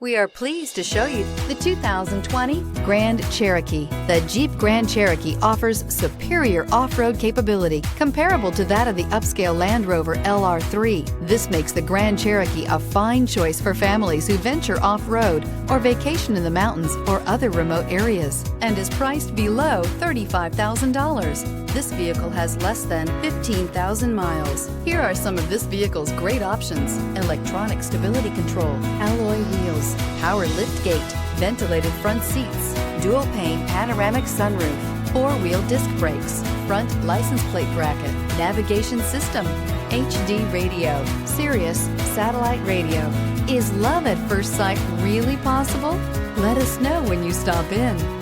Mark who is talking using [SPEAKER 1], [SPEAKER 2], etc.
[SPEAKER 1] We are pleased to show you the 2020 Grand Cherokee. The Jeep Grand Cherokee offers superior off-road capability comparable to that of the upscale Land Rover LR3. This makes the Grand Cherokee a fine choice for families who venture off-road or vacation in the mountains or other remote areas, and is priced below $35,000. This vehicle has less than 15,000 miles. Here are some of this vehicle's great options: electronic stability control, alloy wheels, power liftgate, ventilated front seats, dual pane panoramic sunroof, four-wheel disc brakes, front license plate bracket, navigation system, HD radio, Sirius satellite radio. Is love at first sight really possible? Let us know when you stop in.